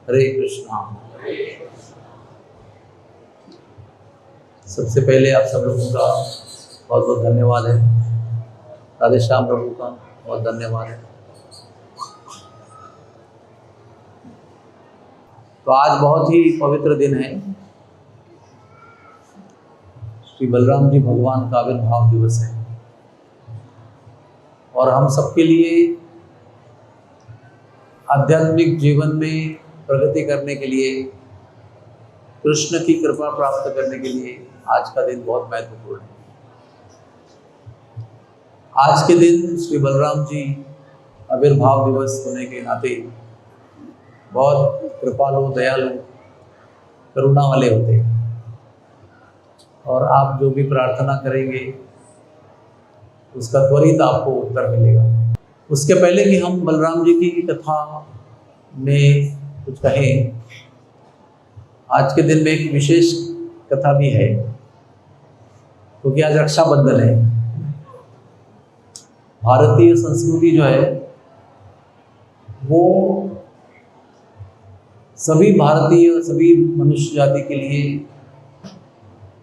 हरे कृष्णा। सबसे पहले आप सब लोगों का बहुत बहुत धन्यवाद है। राधे श्याम प्रभु का बहुत धन्यवाद है। तो आज बहुत ही पवित्र दिन है। श्री बलराम जी भगवान का आविर्भाव दिवस है और हम सबके लिए आध्यात्मिक जीवन में प्रगति करने के लिए, कृष्ण की कृपा प्राप्त करने के लिए आज का दिन बहुत महत्वपूर्ण है। आज के दिन श्री बलराम जी आविर्भाव दिवस होने के नाते बहुत कृपालु, दयालु, करुणा वाले होते हैं और आप जो भी प्रार्थना करेंगे उसका त्वरित आपको उत्तर मिलेगा। उसके पहले कि हम बलराम जी की कथा में कुछ कहें, आज के दिन में एक विशेष कथा भी है क्योंकि आज रक्षाबंधन है। भारतीय संस्कृति जो है वो सभी भारतीय, सभी मनुष्य जाति के लिए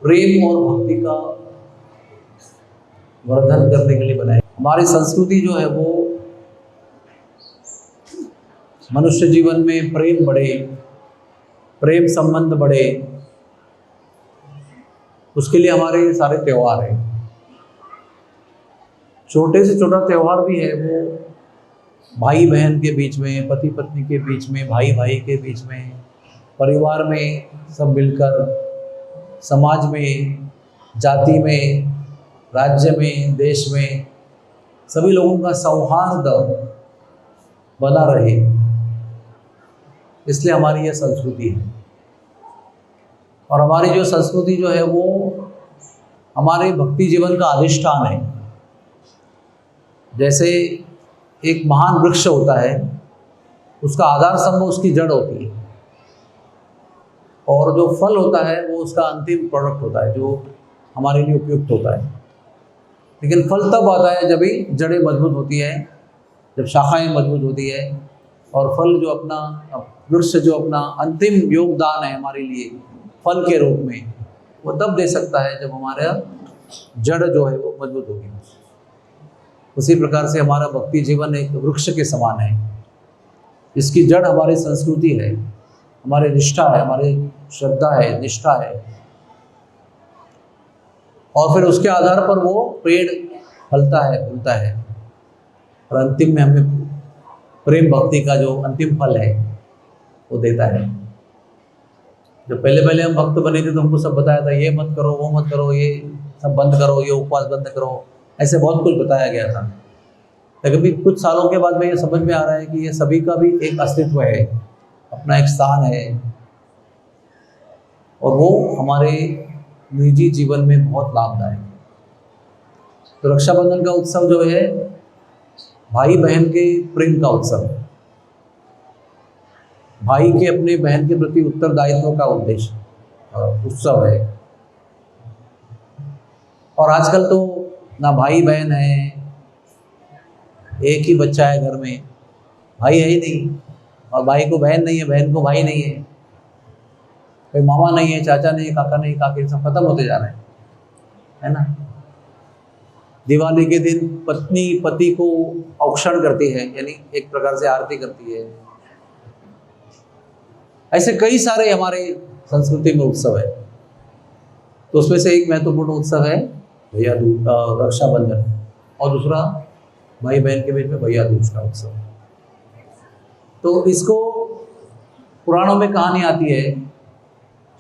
प्रेम और भक्ति का वर्धन करने के लिए बनाई। हमारी संस्कृति जो है वो मनुष्य जीवन में प्रेम बढ़े, प्रेम संबंध बढ़े, उसके लिए हमारे सारे त्यौहार हैं। छोटे से छोटा त्यौहार भी है वो भाई बहन के बीच में, पति पत्नी के बीच में, भाई भाई के बीच में, परिवार में सब मिलकर, समाज में, जाति में, राज्य में, देश में सभी लोगों का सौहार्द बना रहे, इसलिए हमारी यह संस्कृति है। और हमारी जो संस्कृति जो है वो हमारे भक्ति जीवन का अधिष्ठान है। जैसे एक महान वृक्ष होता है, उसका आधार स्तंभ उसकी जड़ होती है और जो फल होता है वो उसका अंतिम प्रोडक्ट होता है जो हमारे लिए उपयुक्त होता है। लेकिन फल तब आता है जब भी जड़ें मजबूत होती है, जब शाखाएं मजबूत होती है और फल जो अपना वृक्ष जो अपना अंतिम योगदान है हमारे लिए फल के रूप में, वो तब दे सकता है जब हमारा जड़ जो है वो मजबूत होगी। उसी प्रकार से हमारा भक्ति जीवन एक वृक्ष के समान है। इसकी जड़ हमारी संस्कृति है, हमारी निष्ठा है, हमारी श्रद्धा है, निष्ठा है और फिर उसके आधार पर वो पेड़ फलता है, फूलता है और अंतिम में हमें प्रेम भक्ति का जो अंतिम फल है वो देता है। जब पहले पहले हम भक्त बने थे तो हमको सब बताया था, ये मत करो, वो मत करो, ये सब बंद करो, ये उपवास बंद करो, ऐसे बहुत कुछ बताया गया था। लेकिन भी कुछ सालों के बाद में ये समझ में आ रहा है कि ये सभी का भी एक अस्तित्व है, अपना एक स्थान है और वो हमारे निजी जीवन में बहुत लाभदायक है। तो रक्षाबंधन का उत्सव जो है भाई बहन के प्रेम का उत्सव है, भाई के अपने बहन के प्रति उत्तरदायित्व का उद्देश्य उत्सव है। और आजकल तो ना भाई बहन है, एक ही बच्चा है घर में, भाई है ही नहीं और भाई को बहन नहीं है, बहन को भाई नहीं है, कोई मामा नहीं है, चाचा नहीं है, काका नहीं, काके, सब खत्म होते जा रहे हैं, है ना। दिवाली के दिन पत्नी पति को औक्षण करती है, यानी एक प्रकार से आरती करती है। ऐसे कई सारे हमारे संस्कृति में उत्सव है। तो उसमें से एक महत्वपूर्ण उत्सव है भैया दूज, रक्षाबंधन, और दूसरा भाई बहन के बीच में भैया दूज का उत्सव। तो इसको पुराणों में कहानी आती है,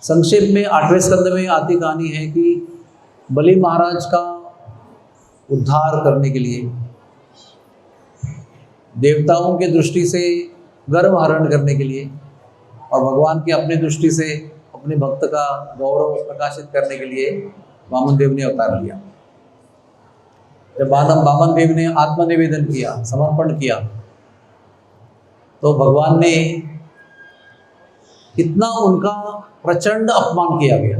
संक्षेप में 8वें स्कंद में आती कहानी है कि बलि महाराज का उद्धार करने के लिए, देवताओं की दृष्टि से गर्व हरण करने के लिए और भगवान की अपनी दृष्टि से अपने भक्त का गौरव प्रकाशित करने के लिए वामन देव ने अवतार लिया। जब वामन देव ने आत्मनिवेदन किया, समर्पण किया, तो भगवान ने इतना उनका प्रचंड अपमान किया गया।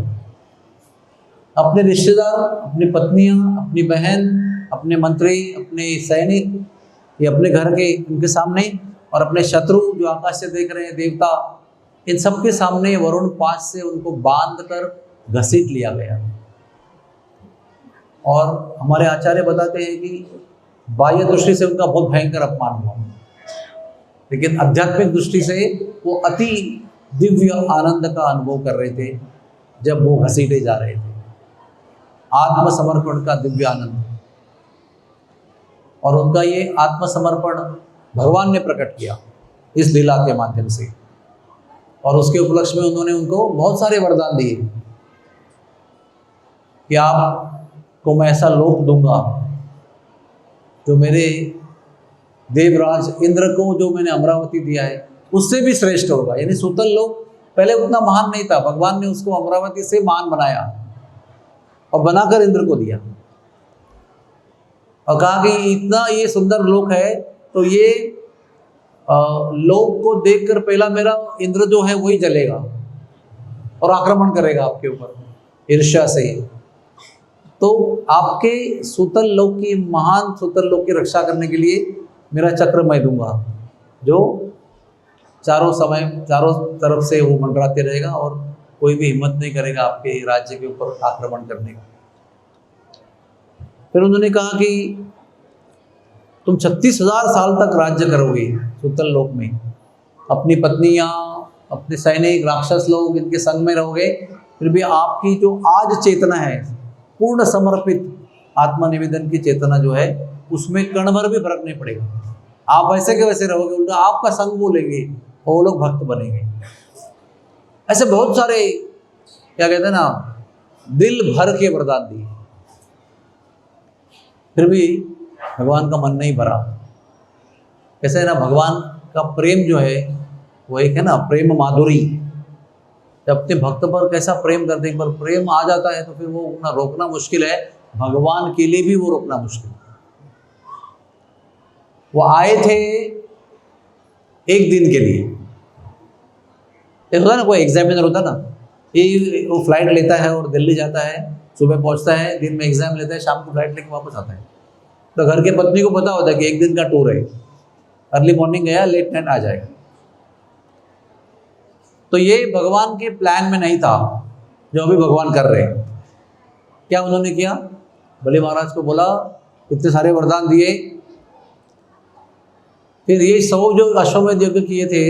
अपने रिश्तेदार, अपनी पत्नियां, अपनी बहन, अपने मंत्री, अपने सैनिक, ये अपने घर के उनके सामने, और अपने शत्रु जो आकाश से देख रहे हैं, देवता, इन सबके सामने वरुण पाश से उनको बांध कर घसीट लिया गया। और हमारे आचार्य बताते हैं कि बाह्य दृष्टि से उनका बहुत भयंकर अपमान हुआ, लेकिन आध्यात्मिक दृष्टि से वो अति दिव्य आनंद का अनुभव कर रहे थे जब वो घसीटे जा रहे थे। आत्मसमर्पण का दिव्य आनंद, और उनका ये आत्मसमर्पण भगवान ने प्रकट किया इस लीला के माध्यम से। और उसके उपलक्ष्य में उन्होंने उनको बहुत सारे वरदान दिए कि आपको मैं ऐसा लोक दूंगा जो मेरे देवराज इंद्र को जो मैंने अमरावती दिया है उससे भी श्रेष्ठ होगा। यानी सूतल लोक पहले उतना महान नहीं था, भगवान ने उसको अमरावती से महान बनाया और बनाकर इंद्र को दिया और कहा कि इतना ये सुंदर लोक है तो ये लोक को देखकर पहला मेरा इंद्र जो है वही जलेगा और आक्रमण करेगा आपके ऊपर ईर्ष्या से। तो आपके सूतल लोक की, महान सूतल लोक की रक्षा करने के लिए मेरा चक्र मैं दूंगा जो चारों तरफ से वो मंडराते रहेगा और कोई भी हिम्मत नहीं करेगा आपके राज्य के ऊपर आक्रमण करने का। फिर उन्होंने कहा कि तुम 36,000 साल तक राज्य करोगे सूतल लोक में, अपनी पत्नियां, अपने सैनिक, राक्षस लोग इनके संग में रहोगे, फिर भी आपकी जो आज चेतना है पूर्ण समर्पित आत्मनिवेदन की चेतना जो है उसमें कण भर भी फर्क नहीं पड़ेगा। आप वैसे के वैसे रहोगे, उनका आपका संग वो लेंगे और वो लोग भक्त बनेंगे। ऐसे बहुत सारे क्या कहते हैं ना, दिल भर के वरदान दिए, फिर भी भगवान का मन नहीं भरा। कैसे है ना, भगवान का प्रेम जो है वो एक है ना प्रेम माधुरी, जब अपने भक्त पर कैसा प्रेम करते हैं, एक बार प्रेम आ जाता है तो फिर वो ना रोकना मुश्किल है, भगवान के लिए भी वो रोकना मुश्किल है। वो आए थे एक दिन के लिए, होता ना कोई एग्जामिनर होता ना, ये वो फ्लाइट लेता है और दिल्ली जाता है, सुबह पहुंचता है, दिन में एग्जाम लेता है, शाम को फ्लाइट लेके वापस आता है। तो घर के पत्नी को पता होता है कि एक दिन का टूर है, अर्ली मॉर्निंग गया, लेट नाइट आ जाएगा। तो ये भगवान के प्लान में नहीं था जो अभी भगवान कर रहे हैं। क्या उन्होंने किया, बलि महाराज को बोला, इतने सारे वरदान दिए, फिर ये 100 जो अश्वमेध यज्ञ किए थे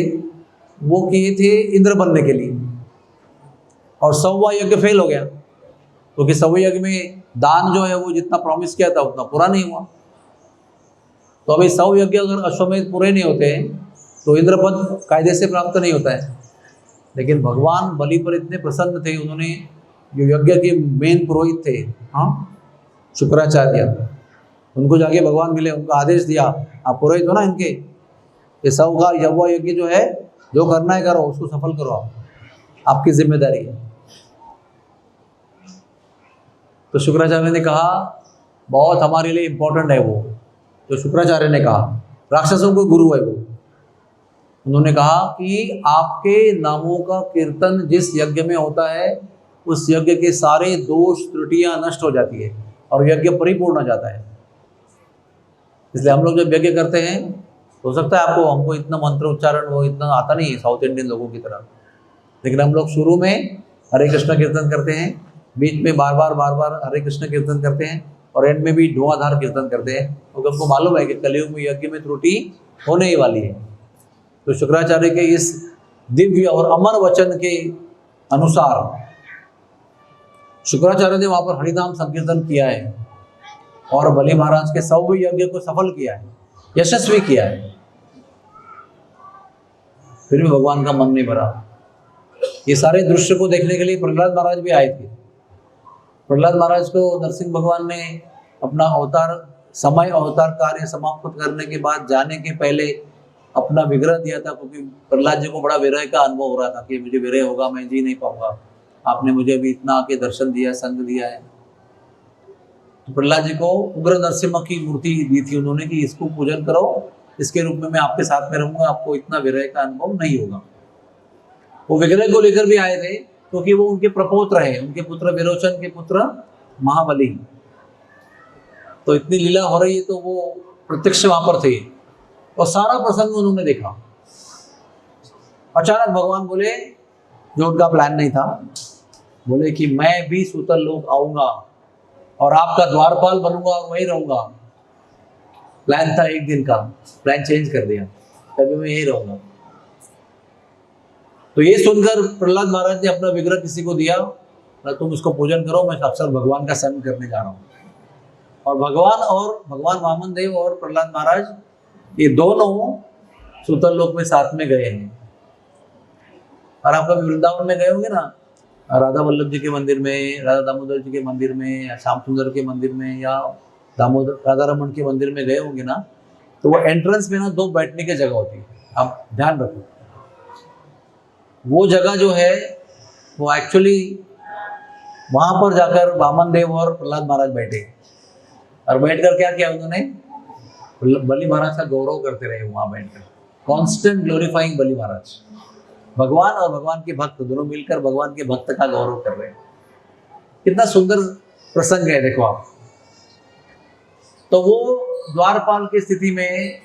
वो किए थे इंद्र बनने के लिए, और 100वां यज्ञ फेल हो गया क्योंकि 100वें यज्ञ में दान जो है वो जितना प्रॉमिस किया था उतना पूरा नहीं हुआ। तो अभी 100 यज्ञ अगर अश्वमेध पूरे नहीं होते तो इंद्र पद कायदे से प्राप्त नहीं होता है। लेकिन भगवान बलि पर इतने प्रसन्न थे, उन्होंने जो यज्ञ के मेन पुरोहित थे, हाँ शुक्राचार्य, उनको जाके भगवान मिले, उनको आदेश दिया, आप पुरोहित हो ना इनके, ये 100 का यज्ञ जो है जो करना है करो, उसको सफल करो, आपकी जिम्मेदारी है। तो शुक्राचार्य ने कहा बहुत हमारे लिए इम्पोर्टेंट है वो, जो शुक्राचार्य ने कहा, राक्षसों को गुरु है वो। उन्होंने कहा कि आपके नामों का कीर्तन जिस यज्ञ में होता है उस यज्ञ के सारे दोष त्रुटियां नष्ट हो जाती है और यज्ञ परिपूर्ण हो जाता है। इसलिए हम लोग जब यज्ञ करते हैं, हो सकता है आपको हमको इतना मंत्र उच्चारण वो इतना आता नहीं है साउथ इंडियन लोगों की तरह, लेकिन हम लोग शुरू में हरे कृष्ण कीर्तन करते हैं, बीच में बार बार हरे कृष्ण कीर्तन करते हैं और एंड में भी धुआंधार कीर्तन करते हैं, क्योंकि हमको मालूम है कि कलयुग में यज्ञ में त्रुटि होने ही वाली है। तो शुक्राचार्य के इस दिव्य और अमर वचन के अनुसार शुक्राचार्य ने वहां पर हरिनाम संकीर्तन किया है और बलि महाराज के 100वें यज्ञ को सफल किया है, यशस्वी किया है। फिर भी भगवान का मन नहीं भरा। ये सारे दृश्य को देखने के लिए प्रहलाद महाराज भी आए थे। प्रहलाद महाराज को नरसिंह भगवान ने अपना अवतार कार्य समाप्त करने के बाद जाने के पहले अपना विग्रह दिया था, क्योंकि प्रहलाद जी को बड़ा विरह का अनुभव हो रहा था कि मुझे विरह होगा, मैं जी नहीं पाऊंगा, आपने मुझे अभी इतना आके दर्शन दिया, संग दिया है। तो प्रहलाद जी को उग्र नरसिम्हा की मूर्ति दी थी उन्होंने कि इसको पूजन करो, इसके रूप में मैं आपके साथ में रहूंगा, आपको इतना विरह का अनुभव नहीं होगा। वो विग्रह को लेकर भी आए थे क्योंकि वो उनके प्रपोत्र हैं, उनके पुत्र विरोचन के पुत्र महाबली। तो इतनी लीला हो रही है तो वो प्रत्यक्ष वहां पर थे और सारा प्रसंग उन्होंने देखा। अचानक भगवान बोले, जो उनका प्लान नहीं था, बोले कि मैं भी सूतल लोक आऊंगा और आपका द्वारपाल बनूंगा और वहीं रहूंगा। प्लान था एक दिन का, प्लान चेंज कर दिया, तभी मैं यहीं रहूंगा। तो ये सुनकर प्रहलाद महाराज ने अपना विग्रह किसी को दिया, ना तुम इसको पूजन करो, मैं साक्षात भगवान का संग करने जा रहा हूँ। और भगवान वामन देव और प्रहलाद महाराज ये दोनों सूतल लोक में साथ में गए हैं। और आप कभी वृंदावन में गए होंगे ना, राधा वल्लभ जी के मंदिर में, राधा दामोदर जी के मंदिर में, या श्याम सुंदर के मंदिर में, या दामोदर राधा रमन के मंदिर में गए होंगे ना, तो वो एंट्रेंस में ना 2 बैठने की जगह होती है। आप ध्यान रखो, वो जगह जो है वो एक्चुअली वहां पर जाकर वामन देव और प्रहलाद महाराज बैठे, और बैठकर क्या किया उन्होंने, बलि महाराज का गौरव करते रहे वहां बैठकर, कॉन्स्टेंट ग्लोरीफाइंग बलि महाराज। भगवान और भगवान के भक्त दोनों मिलकर भगवान के भक्त का गौरव कर रहे हैं। कितना सुंदर प्रसंग है, देखो आप। तो वो द्वारपाल की स्थिति में,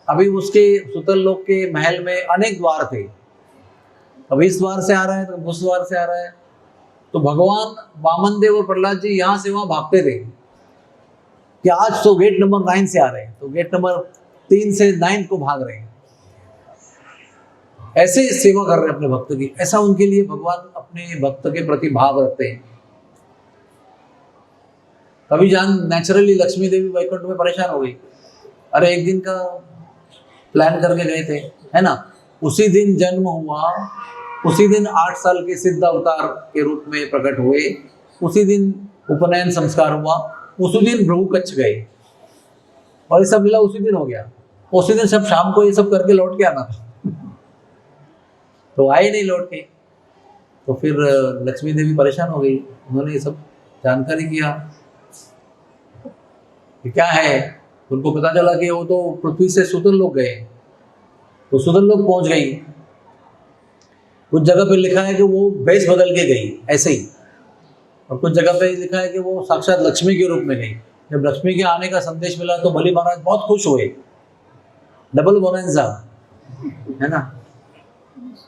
अभी उसके सूतल लोक के महल में अनेक द्वार थे, कभी इस द्वार से आ रहा है तो उस द्वार से आ रहा है। तो भगवान वामन देव और प्रहलाद जी यहाँ से वहां भागते थे कि आज तो गेट नंबर 9 से आ रहे हैं, तो गेट नंबर 3 से 9 को भाग रहे हैं। ऐसे सेवा कर रहे हैं अपने भक्त की, ऐसा उनके लिए भगवान अपने भक्त के प्रति भाव रखते हैं। कभी जान नेचुरली लक्ष्मी देवी वैकुंठ में परेशान हो गई, अरे एक दिन का प्लान करके गए थे, है ना, उसी दिन जन्म हुआ, उसी दिन 8 साल के सिद्ध अवतार के रूप में प्रकट हुए, उसी दिन उपनयन संस्कार हुआ, उसी दिन भृगु कच्छ गए, और ये सब लीला उसी दिन हो गया। उसी दिन सब शाम को ये सब करके लौट के आना था, तो आए नहीं लौट के। तो फिर लक्ष्मी देवी परेशान हो गई, उन्होंने ये सब जानकारी किया कि क्या है। उनको पता चला कि वो तो पृथ्वी से सूतल लोक गए, तो सूतल लोक पहुंच गई। कुछ जगह पे लिखा है कि वो भेष बदल के गई ऐसे ही, और कुछ जगह पे लिखा है कि वो साक्षात लक्ष्मी के रूप में गई। जब लक्ष्मी के आने का संदेश मिला तो बलि महाराज बहुत खुश हुए, डबल बोनेंजा, है ना,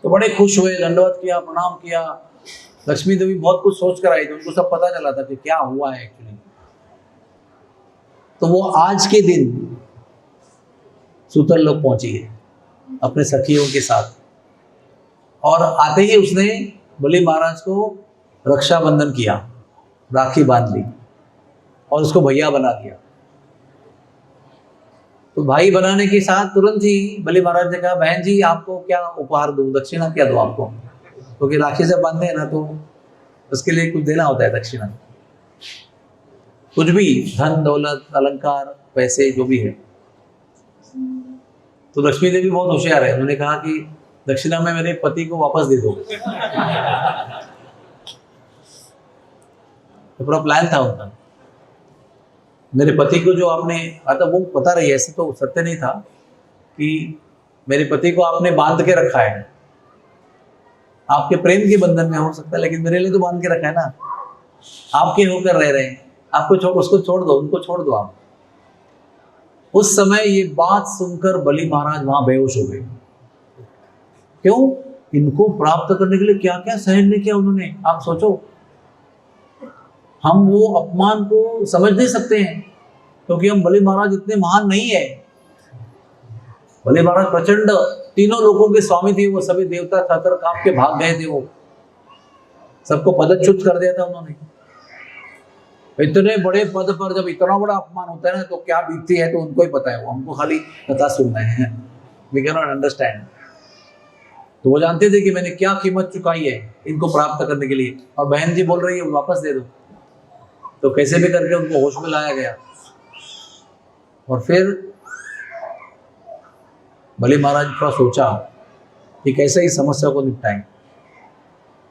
तो बड़े खुश हुए, दंडवत किया, प्रणाम किया। लक्ष्मी देवी बहुत कुछ सोच कर आई थी, उनको सब पता चला था कि क्या हुआ है एक्चुअली। तो वो आज के दिन सूतल लोक पहुंची है अपने सखियों के साथ, और आते ही उसने बलि महाराज को रक्षाबंधन किया, राखी बांध ली और उसको भैया बना दिया। तो भाई बनाने के साथ तुरंत ही बलि महाराज ने कहा, बहन जी आपको क्या उपहार दूं, दक्षिणा क्या दूं आपको, क्योंकि राखी से बांधे हैं ना, तो उसके लिए कुछ देना होता है दक्षिणा, कुछ भी, धन दौलत अलंकार पैसे जो भी है। तो लक्ष्मी देवी बहुत होशियार है, उन्होंने कहा कि दक्षिणा में मेरे पति को वापस दे दो। तो पूरा प्लान था उनका, मेरे पति को जो आपने, मतलब वो पता रही, ऐसे तो सत्य नहीं था कि मेरे पति को आपने बांध के रखा है, आपके प्रेम के बंधन में हो सकता है, लेकिन मेरे लिए तो बांध के रखा है ना, आपके होकर रह रहे हैं, आपको उसको छोड़ दो, उनको छोड़ दो आप। उस समय ये बात सुनकर बलि महाराज वहां बेहोश हो गए। क्यों? इनको प्राप्त करने के लिए क्या क्या सहन किया उन्होंने, आप सोचो। हम वो अपमान को समझ नहीं सकते हैं, क्योंकि हम बलि महाराज इतने महान नहीं है। बलि महाराज प्रचंड तीनों लोगों के स्वामी थे, वो सभी देवता थर कांप के भाग गए थे, वो सबको पदच्युत कर दिया था उन्होंने। इतने बड़े पद पर जब इतना बड़ा अपमान होता है ना, तो क्या बीतती है तो उनको ही पता है, वो हमको खाली कथा सुनना है, वी कैन नॉट अंडरस्टैंड। तो वो जानते थे कि मैंने क्या कीमत चुकाई है इनको प्राप्त करने के लिए, और बहन जी बोल रही है वापस दे दो। तो कैसे भी करके उनको होश में लाया गया, और फिर बलि महाराज थोड़ा सोचा कि कैसे इस समस्या को निपटाएं।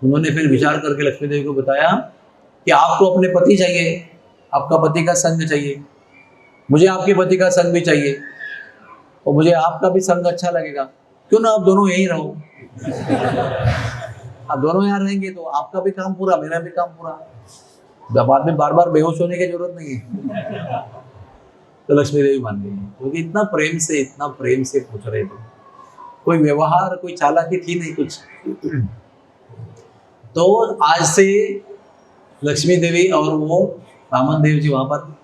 उन्होंने फिर विचार करके लक्ष्मी देवी को बताया कि आपको अपने पति चाहिए, आपका पति का संग चाहिए, मुझे आपके पति का संग भी चाहिए, और मुझे आपका भी संग अच्छा लगेगा, क्यों ना आप दोनों यहीं रहो। आप दोनों यहाँ रहेंगे तो आपका भी काम पूरा, मेरा भी काम पूरा, बाद में बार बार बेहोश होने की जरूरत नहीं है। तो लक्ष्मी देवी मान गई, क्योंकि इतना प्रेम से पूछ रहे थे। कोई व्यवहार, कोई चालाकी थी नहीं कुछ। तो आज से लक्ष्मी देवी और वो वामन देव जी वहाँ पर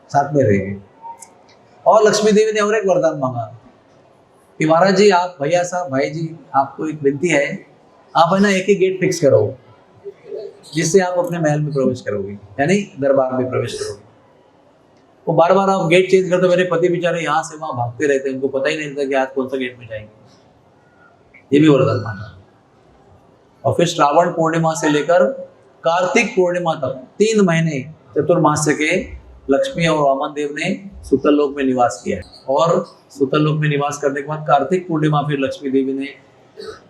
साथ में रहेंगे। और लक्ष्मी देवी ने और एक वरदान मांगा कि महाराज जी, आप भैया साहब, भाई जी, आपको एक विनती है, आप है ना एक ही गेट फिक्स करो जिससे आप अपने महल में प्रवेश करोगे, यानी दरबार में प्रवेश करोगे। वो बार बार आप गेट चेंज करते, मेरे पति बेचारे यहाँ से वहाँ भागते रहते, उनको पता ही नहीं रहता कि आज कौन सा गेट में जाएंगे। ये भी वरदान मांगा। और फिर श्रावण पूर्णिमा से लेकर कार्तिक पूर्णिमा तक 3 महीने चतुर्मास्य के लक्ष्मी और वामन देव ने सुतल लोक में निवास किया है। और सुतल लोक में निवास करने के बाद कार्तिक पूर्णिमा फिर लक्ष्मी देवी ने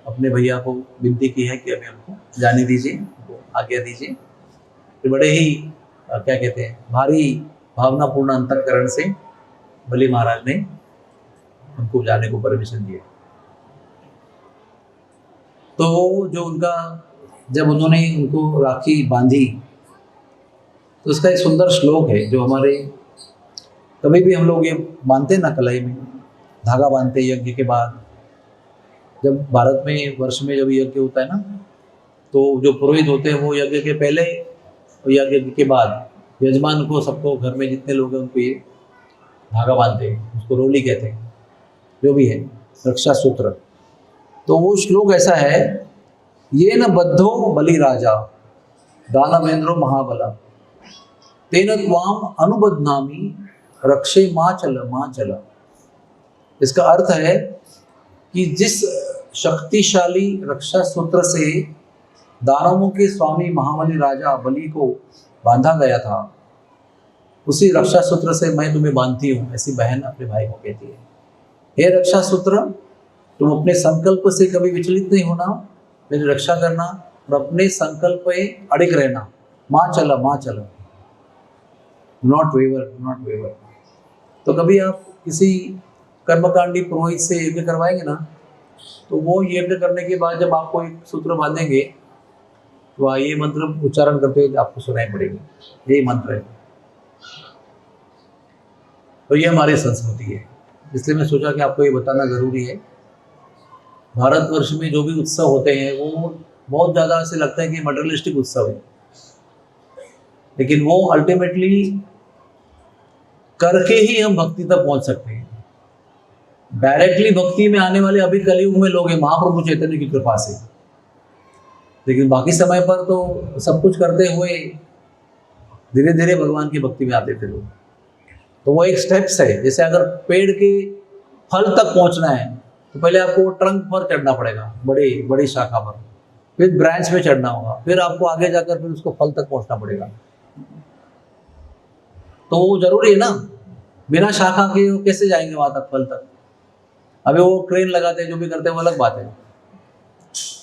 अपने भैया को विनती की है कि अभी हमको जाने दीजिए, हमको आज्ञा दीजिए। फिर बड़े ही क्या कहते हैं, भारी भावनापूर्ण अंतःकरण से बलि महाराज ने उनको जाने को परमिशन दिया। तो जो उनका, जब उन्होंने उनको राखी बांधी तो उसका एक सुंदर श्लोक है जो हमारे, कभी भी हम लोग ये बांधते हैं ना कलाई में, धागा बांधते यज्ञ के बाद। जब भारत में वर्ष में जब यज्ञ होता है ना, तो जो पुरोहित होते हैं वो यज्ञ के पहले और यज्ञ के बाद यजमान को, सबको, घर में जितने लोग हैं उनको ये धागा बांधते हैं, उसको रोली कहते हैं, जो भी है, रक्षा सूत्र। तो वो श्लोक ऐसा है, ये न बद्धो बलि राजा दानवेंद्रो महाबला तेन त्वाम अनुबध्नामि रक्षे माँ चल। इसका अर्थ है कि जिस शक्तिशाली रक्षा सूत्र से दानवों के स्वामी महाबली राजा बलि को बांधा गया था, उसी रक्षा सूत्र से मैं तुम्हें बांधती हूँ, ऐसी बहन अपने भाई को कहती है। हे रक्षा सूत्र, तुम अपने संकल्प से कभी विचलित नहीं होना, मेरी रक्षा करना और अपने संकल्प पे अड़िग रहना। माँ चल, नॉट वेवर। तो कभी आप किसी कर्मकांडी पुरोहित से यज्ञ करवाएंगे ना, तो वो यज्ञ करने के बाद जब आपको एक सूत्र बांधेंगे तो ये मंत्र उच्चारण करते हुए आपको सुनाई पड़ेगी, यही मंत्र है। तो ये हमारी संस्कृति है, इसलिए मैं सोचा कि आपको ये बताना ज़रूरी है। भारतवर्ष में जो भी उत्सव होते हैं वो बहुत ज़्यादा ऐसे लगता है कि मटेरियलिस्टिक उत्सव है, लेकिन वो अल्टीमेटली करके ही हम भक्ति तक पहुंच सकते हैं। डायरेक्टली भक्ति में आने वाले अभी कलयुग में लोग हैं महाप्रभु चैतन्य की कृपा से, लेकिन बाकी समय पर तो सब कुछ करते हुए धीरे धीरे भगवान की भक्ति में आते थे लोग। तो वो एक स्टेप्स है। जैसे अगर पेड़ के फल तक पहुंचना है तो पहले आपको ट्रंक पर चढ़ना पड़ेगा, बड़ी शाखा पर, फिर ब्रांच में चढ़ना होगा, फिर आपको आगे जाकर फिर उसको फल तक पहुंचना पड़ेगा। तो वो जरूरी है ना, बिना शाखा के वो कैसे जाएंगे वहां तक, फल तक। अभी वो क्रेन लगाते हैं, जो भी करते हैं वो अलग बात है।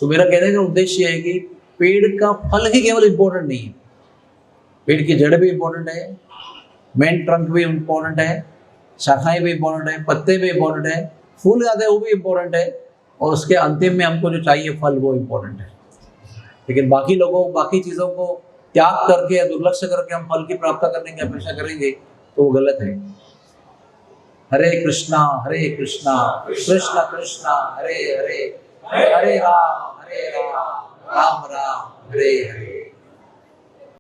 तो मेरा कहने का उद्देश्य है कि पेड़ का फल ही केवल इम्पोर्टेंट नहीं है, पेड़ की जड़ भी इम्पोर्टेंट है, मेन ट्रंक भी इम्पोर्टेंट है, शाखाएं भी इम्पोर्टेंट है, पत्ते भी इम्पोर्टेंट है, फूल आते हैं वो भी इम्पोर्टेंट है, और उसके अंतिम में हमको जो चाहिए फल वो इम्पोर्टेंट है। लेकिन बाकी चीज़ों को त्याग करके या दुर्लक्ष्य करके हम फल की प्राप्ति करने की अपेक्षा करेंगे तो वो गलत है। हरे कृष्णा कृष्ण कृष्ण हरे हरे, हरे राम राम राम हरे हरे।